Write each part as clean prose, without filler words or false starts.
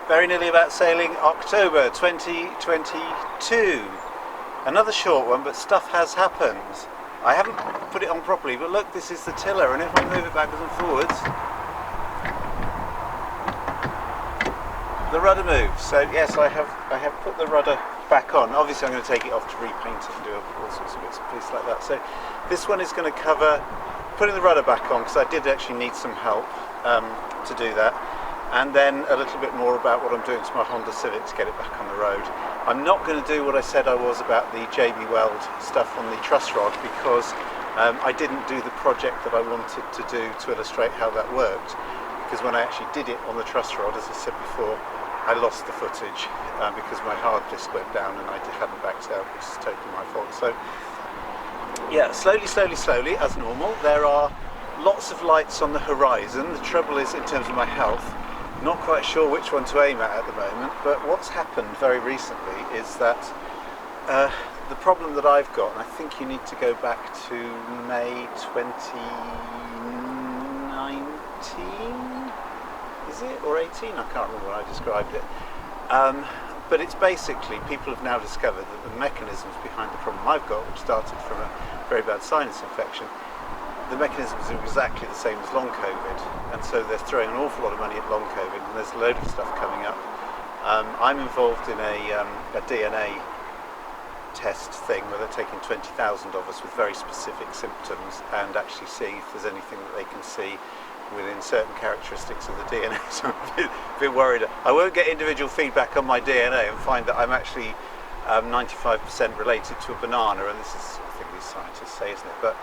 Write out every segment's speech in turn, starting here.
Very nearly about sailing, October 2022. Another short one, but stuff has happened. I haven't put it on properly, but look, this is the tiller, and if I move it backwards and forwards, the rudder moves. So yes, I have put the rudder back on. Obviously I'm going to take it off to repaint it and do all sorts of bits and pieces like that. So this one is going to cover putting the rudder back on, because I did actually need some help to do that. And then a little bit more about what I'm doing to my Honda Civic to get it back on the road. I'm not going to do what I said I was about the JB Weld stuff on the truss rod, because I didn't do the project that I wanted to do to illustrate how that worked. Because when I actually did it on the truss rod, as I said before, I lost the footage because my hard disk went down and I hadn't backed out, which is totally my fault. So yeah, slowly, as normal. There are lots of lights on the horizon. The trouble is, in terms of my health, not quite sure which one to aim at the moment, but what's happened very recently is that the problem that I've got, and I think you need to go back to May 2019, is it, or 18? I can't remember when I described it. But it's basically, people have now discovered that the mechanisms behind the problem I've got, which started from a very bad sinus infection, the mechanisms are exactly the same as long COVID, and so they're throwing an awful lot of money at long COVID, and there's a load of stuff coming up. I'm involved in a DNA test thing where they're taking 20,000 of us with very specific symptoms and actually seeing if there's anything that they can see within certain characteristics of the DNA. So I'm a bit worried. I won't get individual feedback on my DNA and find that I'm actually 95% related to a banana, and this is, I think these scientists say, isn't it? But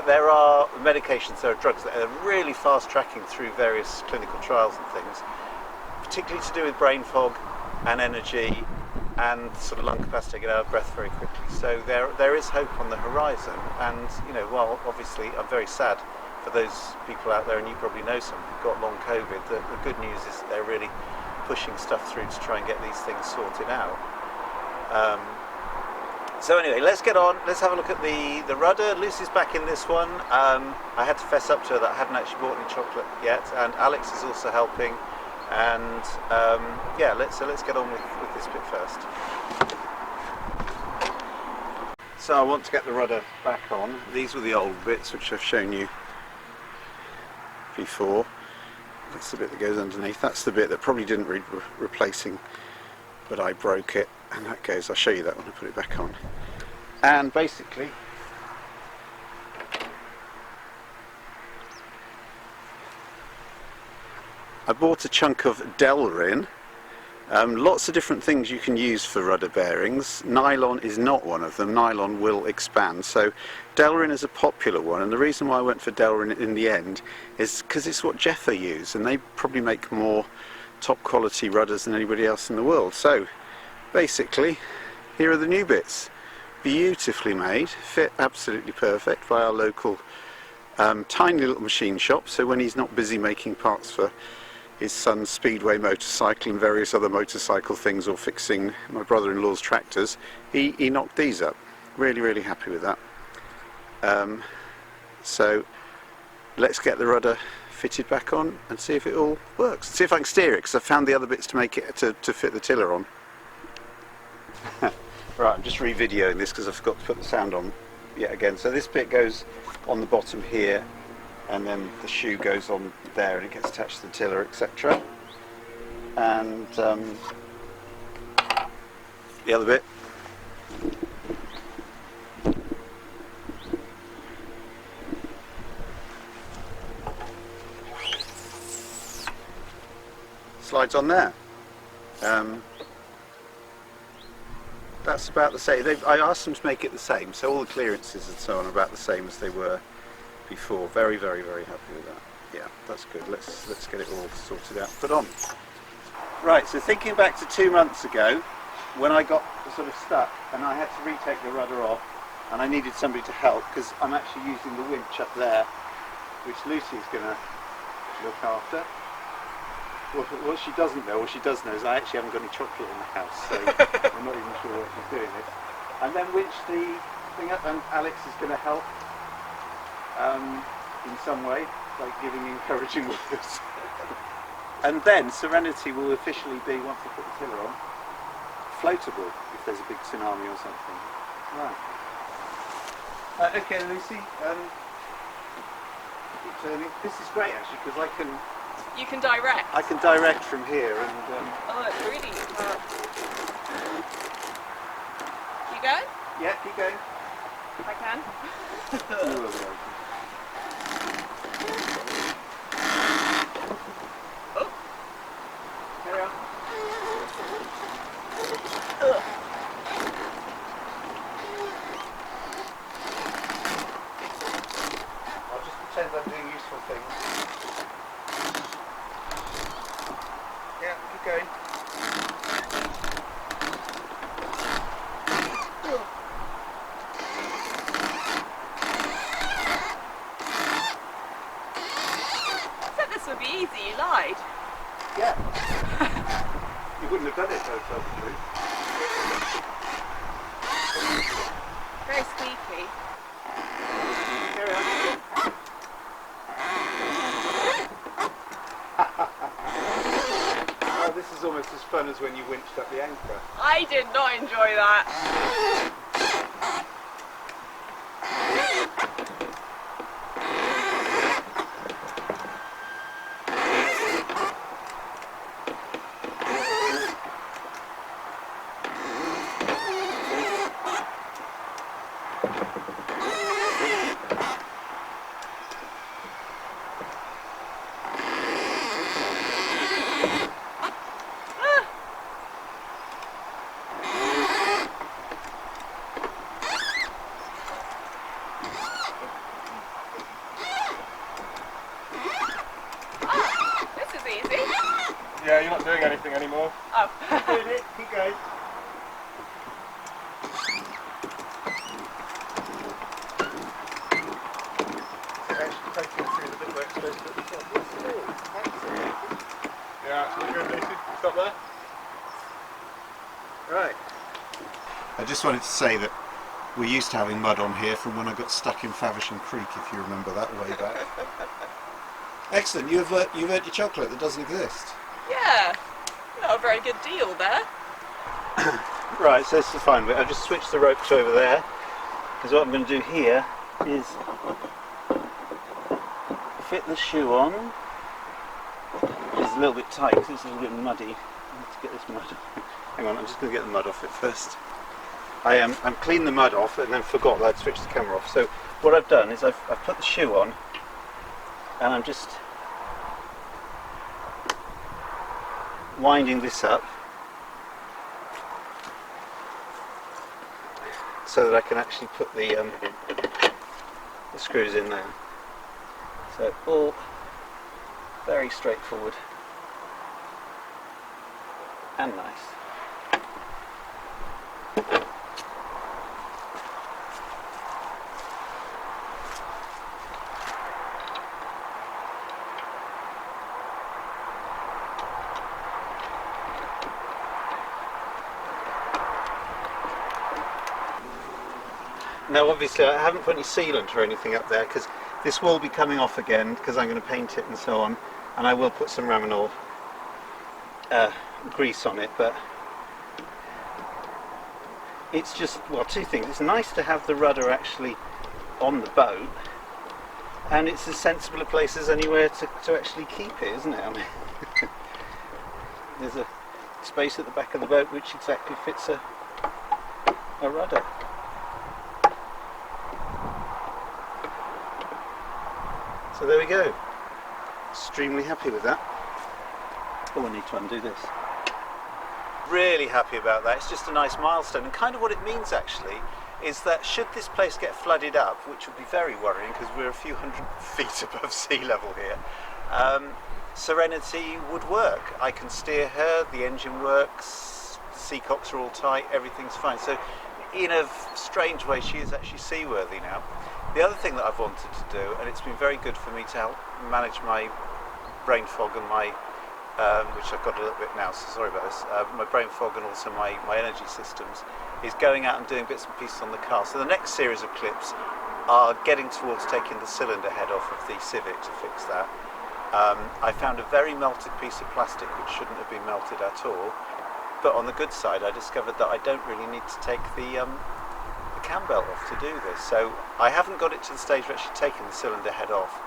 there are medications, there are drugs that are really fast tracking through various clinical trials and things, particularly to do with brain fog and energy and sort of lung capacity to get out of breath very quickly. So there is hope on the horizon, and you know, while obviously I'm very sad for those people out there, and you probably know some who've got long COVID, the good news is that they're really pushing stuff through to try and get these things sorted out. So anyway, let's get on. Let's have a look at the rudder. Lucy's back in this one. I had to fess up to her that I hadn't actually bought any chocolate yet, and Alex is also helping. And yeah, let's get on with this bit first. So I want to get the rudder back on. These were the old bits which I've shown you before. That's the bit that goes underneath. That's the bit that probably didn't need replacing, but I broke it, and that goes. I'll show you that when I put it back on. And basically, I bought a chunk of Delrin. Lots of different things you can use for rudder bearings. Nylon is not one of them. Nylon will expand. So Delrin is a popular one, and the reason why I went for Delrin in the end is because it's what Jeffer use, and they probably make more top quality rudders than anybody else in the world. So basically, here are the new bits. Beautifully made, fit absolutely perfect by our local tiny little machine shop, so when he's not busy making parts for his son's speedway motorcycle and various other motorcycle things, or fixing my brother-in-law's tractors, he knocked these up. Really happy with that. So let's get the rudder fitted back on and see if it all works. See if I can steer it, because I found the other bits to make it to fit the tiller on. Right, I'm just re-videoing this because I forgot to put the sound on yet again. So this bit goes on the bottom here, and then the shoe goes on there and it gets attached to the tiller, etc. And the other bit slides on there. That's about the same. I asked them to make it the same, so all the clearances and so on are about the same as they were before. Very happy with that. Yeah, that's good. Let's get it all sorted out, put on. Right, so thinking back to 2 months ago, when I got sort of stuck and I had to retake the rudder off, and I needed somebody to help because I'm actually using the winch up there, which Lucy's going to look after. What she doesn't know, or she does know, is I actually haven't got any chocolate in the house, so I'm not even sure what she's doing it. And then winch the thing up, and Alex is going to help in some way, like giving encouraging words. And then Serenity will officially be, once I put the tiller on, floatable if there's a big tsunami or something. Right. Okay, Lucy. Keep turning. This is great actually because I can. You can direct. I can direct from here and. Oh, it's really. You go? Yeah, keep going. If I can. You will be able to. Oh. Carry on. I'll just pretend I'm doing useful things. Yeah, keep going. I said this would be easy, you lied. Yeah. You wouldn't have done it though, probably. Very squeaky. Carry on. Oh, this is almost as fun as when you winched up the anchor. I did not enjoy that. Yeah, you're not doing anything anymore. Oh. Doing it, keep going. So actually taking through the bit where it's supposed to be. Yes, it is. Excellent. Yeah, so good, Lucy. Stop there. Right. I just wanted to say that we're used to having mud on here from when I got stuck in Faversham Creek, if you remember that way back. Excellent. You've earned your chocolate that doesn't exist. Yeah. Not a very good deal there. Right, so this is the fine bit. I've just switched the rope to over there, because what I'm going to do here is fit the shoe on. It's a little bit tight because it's a little bit muddy. I need to get this mud off. Hang on, I'm just going to get the mud off it first. I'm cleaned the mud off and then forgot that I'd switched the camera off. So what I've done is I've put the shoe on and I'm just winding this up so that I can actually put the screws in there. So all very straightforward and nice. Now obviously I haven't put any sealant or anything up there because this will be coming off again because I'm going to paint it and so on, and I will put some Ramonol grease on it, but it's just, well, two things. It's nice to have the rudder actually on the boat, and it's as sensible a place as anywhere to actually keep it, isn't it? I mean, there's a space at the back of the boat which exactly fits a rudder. So there we go. Extremely happy with that. Oh, I need to undo this. Really happy about that. It's just a nice milestone, and kind of what it means actually is that should this place get flooded up, which would be very worrying because we're a few hundred feet above sea level here, Serenity would work. I can steer her, the engine works, the seacocks are all tight, everything's fine. So in a strange way she is actually seaworthy now. The other thing that I've wanted to do, and it's been very good for me to help manage my brain fog and my, which I've got a little bit now, so sorry about this, my brain fog and also my energy systems, is going out and doing bits and pieces on the car. So the next series of clips are getting towards taking the cylinder head off of the Civic to fix that. I found a very melted piece of plastic which shouldn't have been melted at all. But on the good side, I discovered that I don't really need to take the cam belt off to do this. So I haven't got it to the stage of actually taking the cylinder head off,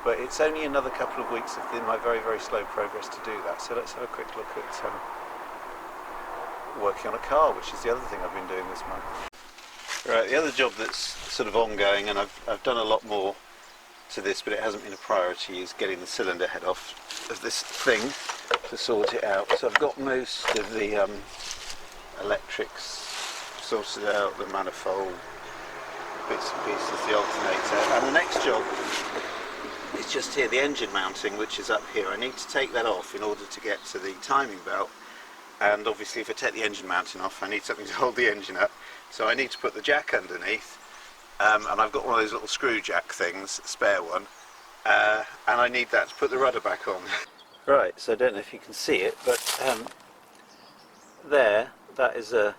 but it's only another couple of weeks of my very, very slow progress to do that. So let's have a quick look at working on a car, which is the other thing I've been doing this month. Right, the other job that's sort of ongoing, and I've done a lot more to this, but it hasn't been a priority, is getting the cylinder head off of this thing to sort it out. So I've got most of the electrics sorted out, the manifold, bits and pieces, the alternator, and the next job is just here, the engine mounting, which is up here. I need to take that off in order to get to the timing belt, and obviously if I take the engine mounting off, I need something to hold the engine up, so I need to put the jack underneath, and I've got one of those little screw jack things, a spare one, and I need that to put the rudder back on. Right, so I don't know if you can see it, but there, that is a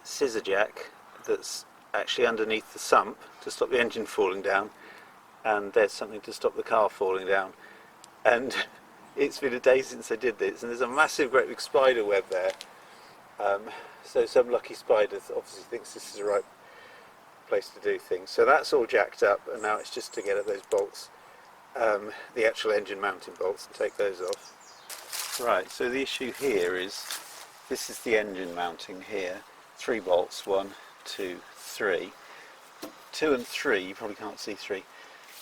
scissor jack that's actually underneath the sump to stop the engine falling down, and there's something to stop the car falling down. And it's been a day since I did this, and there's a massive great big spider web there, so some lucky spider obviously thinks this is the right place to do things. So that's all jacked up, and now it's just to get at those bolts, the actual engine mounting bolts, and take those off. Right, so the issue here is, this is the engine mounting here, 3 bolts, 1, 2, 3. 2 and 3, you probably can't see 3,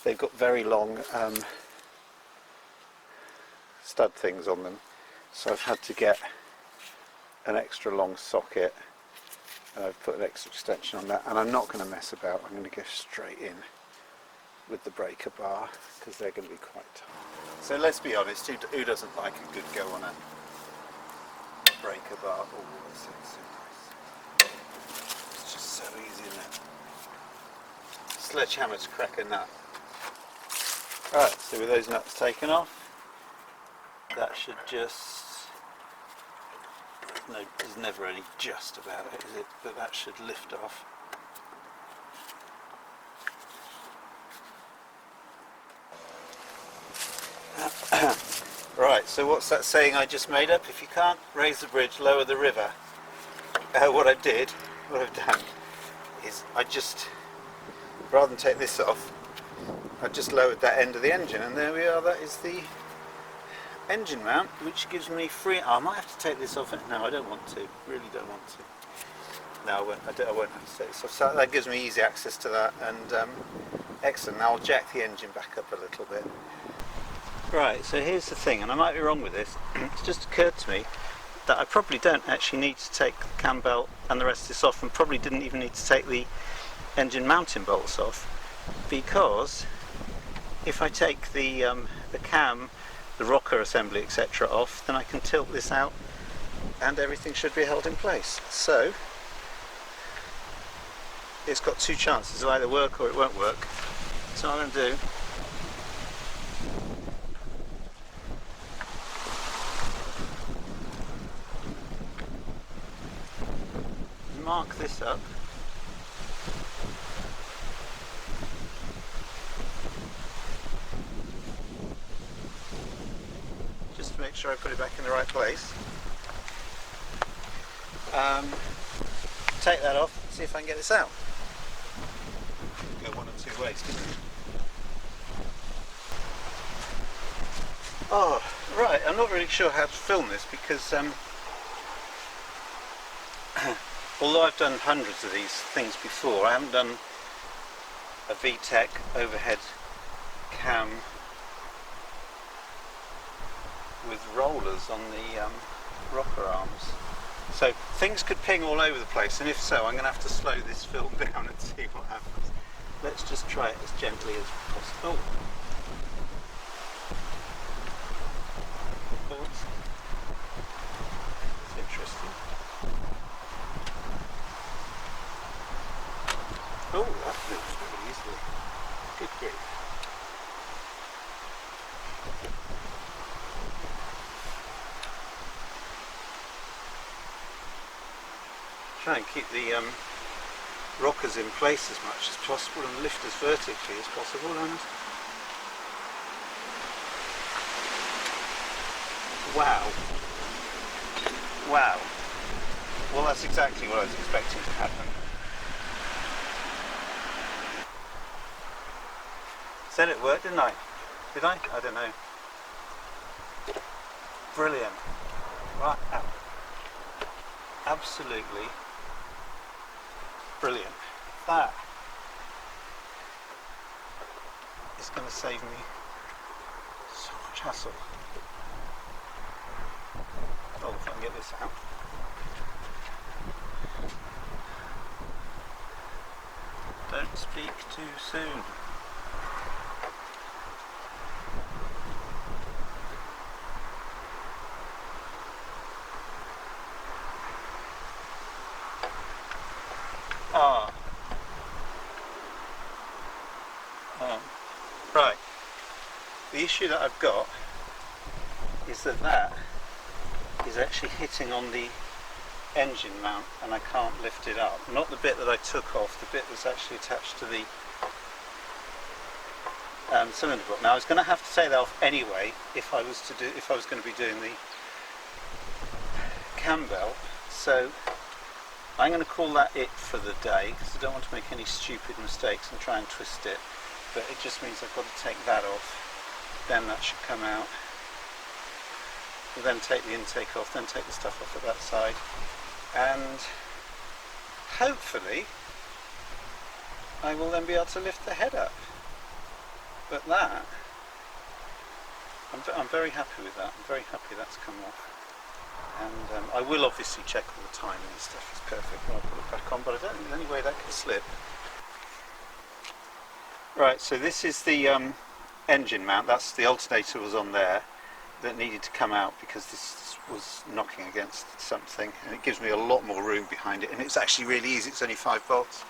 they've got very long stud things on them, so I've had to get an extra long socket, and I've put an extra extension on that, and I'm not going to mess about. I'm going to go straight in with the breaker bar, because they're going to be quite tight. So let's be honest, who doesn't like a good go on a breaker bar? Oh, that's so nice. It's just so easy, isn't it? Sledgehammer to crack a nut. Right, so with those nuts taken off, that should just, no, there's never any just about it, is it? But that should lift off. Right, so what's that saying I just made up? If you can't raise the bridge, lower the river. What I've done is I just, rather than take this off, I just lowered that end of the engine, and there we are. That is the engine mount, which gives me free. I might have to take this off. No, I don't want to. Really don't want to. No, I won't have to take this off. So that gives me easy access to that, and excellent. Now I'll jack the engine back up a little bit. Right, so here's the thing, and I might be wrong with this. It's just occurred to me that I probably don't actually need to take the cam belt and the rest of this off, and probably didn't even need to take the engine mounting bolts off, because if I take the cam, the rocker assembly, etc. off, then I can tilt this out and everything should be held in place. So it's got 2 chances, it'll either work or it won't work. So what I'm going to do, mark this up, just to make sure I put it back in the right place. Take that off, see if I can get this out. Go one of 2 ways, couldn't it? Oh, right, I'm not really sure how to film this, because although I've done hundreds of these things before, I haven't done a VTEC overhead cam with rollers on the rocker arms. So things could ping all over the place, and if so, I'm going to have to slow this film down and see what happens. Let's just try it as gently as possible. Oh, it's interesting. Oh, that moves really easily. Good grief. Try and keep the rockers in place as much as possible and lift as vertically as possible. And Wow. Wow. Well, that's exactly what I was expecting to happen. Said it worked, didn't I? Did I? I don't know. Brilliant. Right. Absolutely brilliant. That is going to save me so much hassle. Oh, if I can get this out. Don't speak too soon. Right. The issue that I've got is that is actually hitting on the engine mount and I can't lift it up. Not the bit that I took off, the bit that's actually attached to the cylinder block. Now I was going to have to take that off anyway if I was going to be doing the cam belt. So I'm going to call that it for the day because I don't want to make any stupid mistakes and try and twist it. But it just means I've got to take that off, then that should come out. We'll then take the intake off, then take the stuff off at that side, and hopefully I will then be able to lift the head up. But that, I'm very happy with that. I'm very happy that's come off. And I will obviously check all the time and the stuff is perfect when I put it back on, but I don't think there's any way that can slip. Right, so this is the engine mount. That's the alternator was on there that needed to come out because this was knocking against something, and it gives me a lot more room behind it, and it's actually really easy. It's only 5 bolts.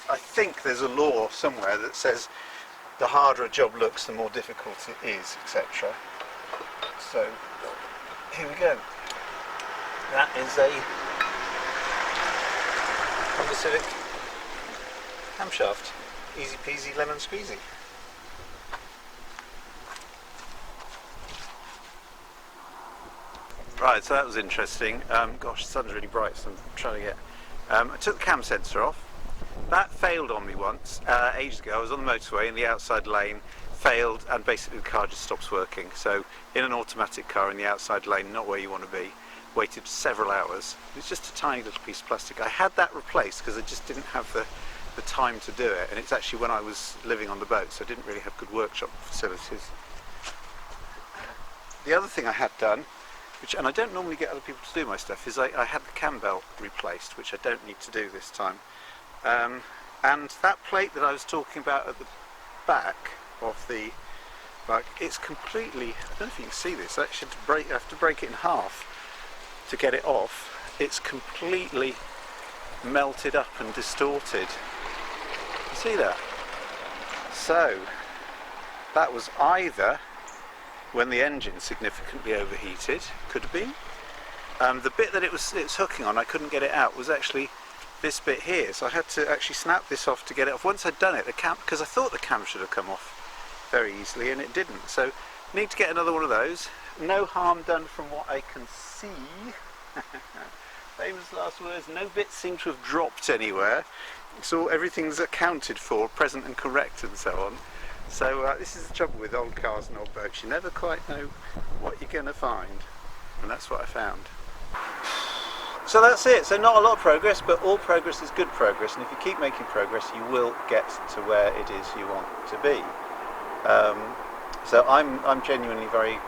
I think there's a law somewhere that says the harder a job looks, the more difficult it is, etc. So here we go. That is a Honda Civic camshaft. Easy peasy lemon squeezy. Right, so that was interesting. Gosh, the sun's really bright, so I'm trying to get... I took the cam sensor off. That failed on me once, ages ago. I was on the motorway in the outside lane, failed, and basically the car just stops working. So in an automatic car in the outside lane, not where you want to be, waited several hours. It's just a tiny little piece of plastic. I had that replaced because I just didn't have the time to do it, and it's actually when I was living on the boat, so I didn't really have good workshop facilities. The other thing I had done, and I don't normally get other people to do my stuff, is I had the cam belt replaced, which I don't need to do this time. And that plate that I was talking about at the back of the bike, it's completely, I don't know if you can see this, I actually have to break it in half to get it off. It's completely melted up and distorted. You see that? So that was either when the engine significantly overheated, could have been. The bit that it's hooking on, I couldn't get it out, was actually this bit here, so I had to actually snap this off to get it off. Once I'd done it, the cam, because I thought the cam should have come off very easily and it didn't, so need to get another one of those. No harm done from what I can see. Famous last words. No bits seem to have dropped anywhere, so everything's accounted for, present and correct and so on. So this is the trouble with old cars and old boats, you never quite know what you're going to find, and that's what I found. So that's it. So not a lot of progress, but all progress is good progress, and if you keep making progress you will get to where it is you want to be. So I'm genuinely very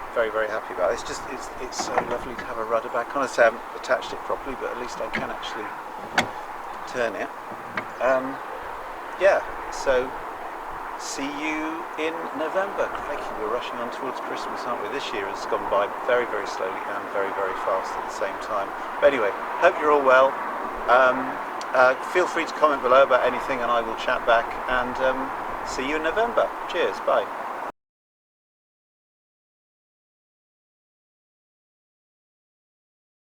happy about it. It's so lovely to have a rudder back on. I say I haven't attached it properly, but at least I can actually turn it. Yeah, so see you in November. Crikey, we're rushing on towards Christmas, aren't we? This year has gone by very slowly and very fast at the same time. But anyway, hope you're all well. Feel free to comment below about anything and I will chat back, and see you in November. Cheers, bye.